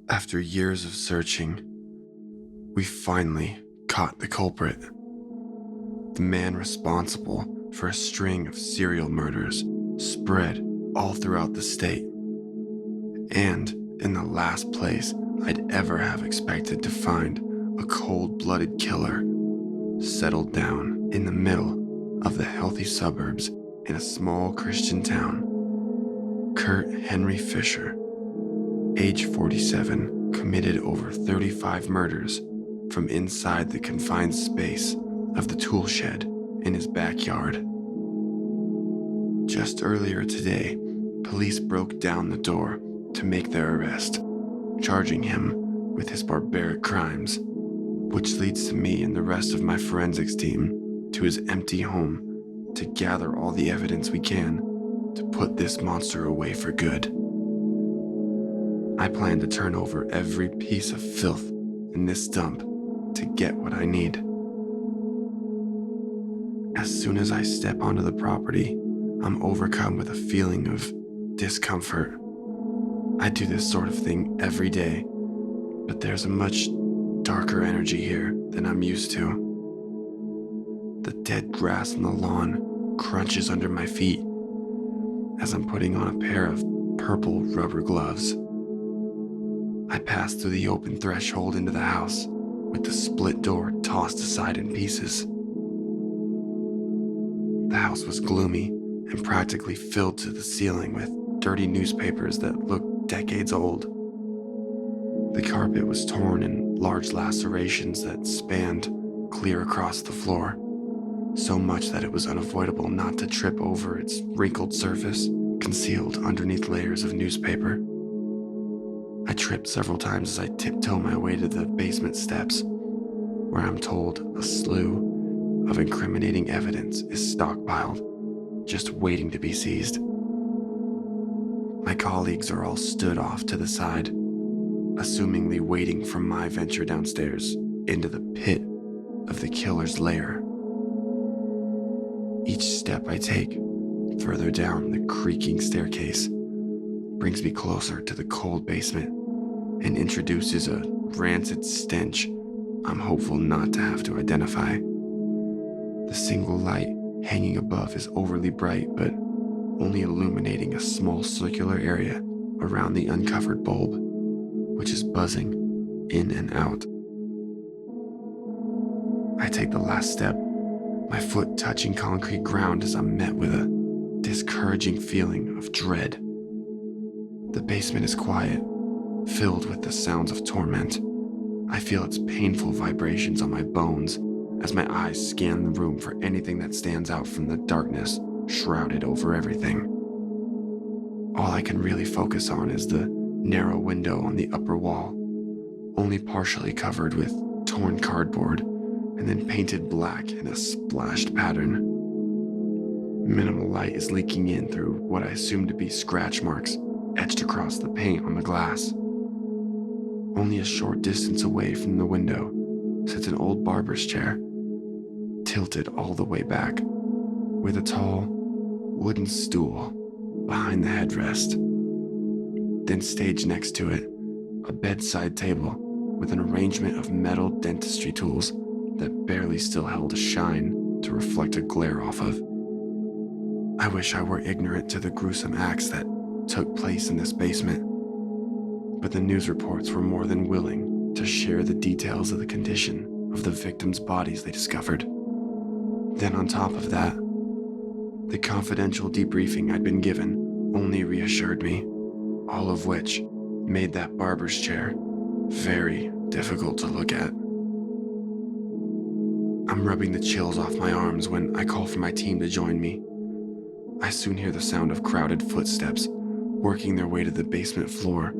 After years of searching, we finally caught the culprit. The man responsible for a string of serial murders spread all throughout the state. And in the last place I'd ever have expected to find a cold-blooded killer settled down in the middle of the healthy suburbs in a small Christian town. Kurt Henry Fisher, age 47, committed over 35 murders from inside the confined space of the tool shed in his backyard. Just earlier today, police broke down the door to make their arrest, charging him with his barbaric crimes, which leads to me and the rest of my forensics team to his empty home to gather all the evidence we can to put this monster away for good. I plan to turn over every piece of filth in this dump to get what I need. As soon as I step onto the property, I'm overcome with a feeling of discomfort. I do this sort of thing every day, but there's a much darker energy here than I'm used to. The dead grass on the lawn crunches under my feet as I'm putting on a pair of purple rubber gloves. I pass through the open threshold into the house with the split door tossed aside in pieces. The house was gloomy and practically filled to the ceiling with dirty newspapers that looked decades old. The carpet was torn in large lacerations that spanned clear across the floor, so much that it was unavoidable not to trip over its wrinkled surface concealed underneath layers of newspaper. I tripped several times as I tiptoe my way to the basement steps, where I'm told a slew of incriminating evidence is stockpiled, just waiting to be seized. My colleagues are all stood off to the side, assumingly waiting for my venture downstairs into the pit of the killer's lair. Each step I take further down the creaking staircase brings me closer to the cold basement and introduces a rancid stench I'm hopeful not to have to identify. The single light hanging above is overly bright, but only illuminating a small circular area around the uncovered bulb, which is buzzing in and out. I take the last step, my foot touching concrete ground as I'm met with a discouraging feeling of dread. The basement is quiet, filled with the sounds of torment. I feel its painful vibrations on my bones as my eyes scan the room for anything that stands out from the darkness shrouded over everything. All I can really focus on is the narrow window on the upper wall, only partially covered with torn cardboard and then painted black in a splashed pattern. Minimal light is leaking in through what I assume to be scratch marks etched across the paint on the glass. Only a short distance away from the window sits an old barber's chair, tilted all the way back, with a tall, wooden stool behind the headrest. Then staged next to it, a bedside table with an arrangement of metal dentistry tools that barely still held a shine to reflect a glare off of. I wish I were ignorant to the gruesome acts that took place in this basement, but the news reports were more than willing to share the details of the condition of the victims' bodies they discovered. Then on top of that, the confidential debriefing I'd been given only reassured me, all of which made that barber's chair very difficult to look at. I'm rubbing the chills off my arms when I call for my team to join me. I soon hear the sound of crowded footsteps working their way to the basement floor,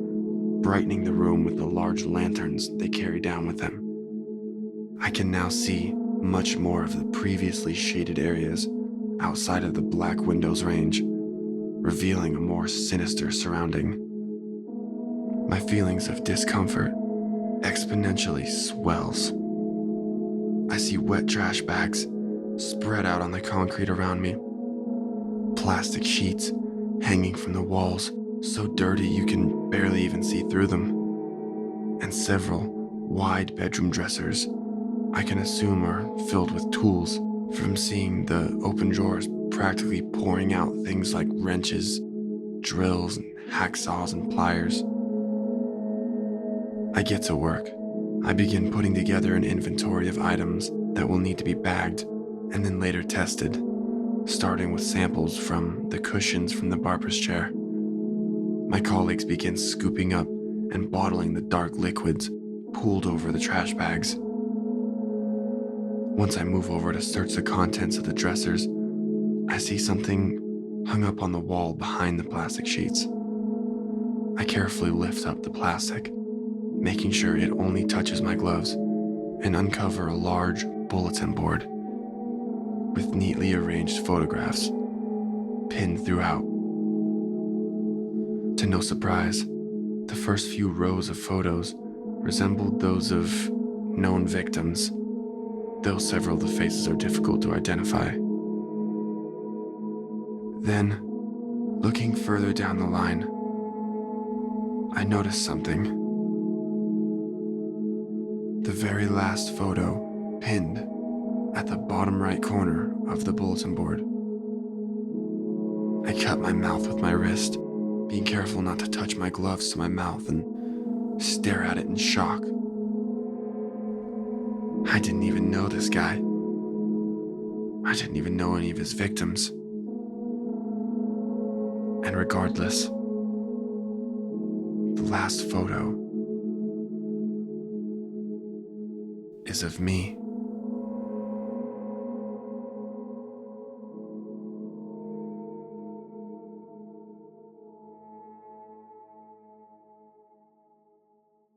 brightening the room with the large lanterns they carry down with them. I can now see much more of the previously shaded areas outside of the black windows range, revealing a more sinister surrounding. My feelings of discomfort exponentially swells. I see wet trash bags spread out on the concrete around me, plastic sheets hanging from the walls so dirty you can barely even see through them. and several wide bedroom dressers I can assume are filled with tools, from seeing the open drawers practically pouring out things like wrenches, drills, and hacksaws and pliers. I get to work. I begin putting together an inventory of items that will need to be bagged and then later tested, starting with samples from the cushions from the barber's chair. My colleagues begin scooping up and bottling the dark liquids pooled over the trash bags. Once I move over to search the contents of the dressers, I see something hung up on the wall behind the plastic sheets. I carefully lift up the plastic, making sure it only touches my gloves, and uncover a large bulletin board with neatly arranged photographs pinned throughout. To no surprise, the first few rows of photos resembled those of known victims, though several of the faces are difficult to identify. Then, looking further down the line, I noticed something. The very last photo pinned at the bottom right corner of the bulletin board. I cut my mouth with my wrist, being careful not to touch my gloves to my mouth, and stare at it in shock. I didn't even know this guy. I didn't even know any of his victims. And regardless, the last photo is of me.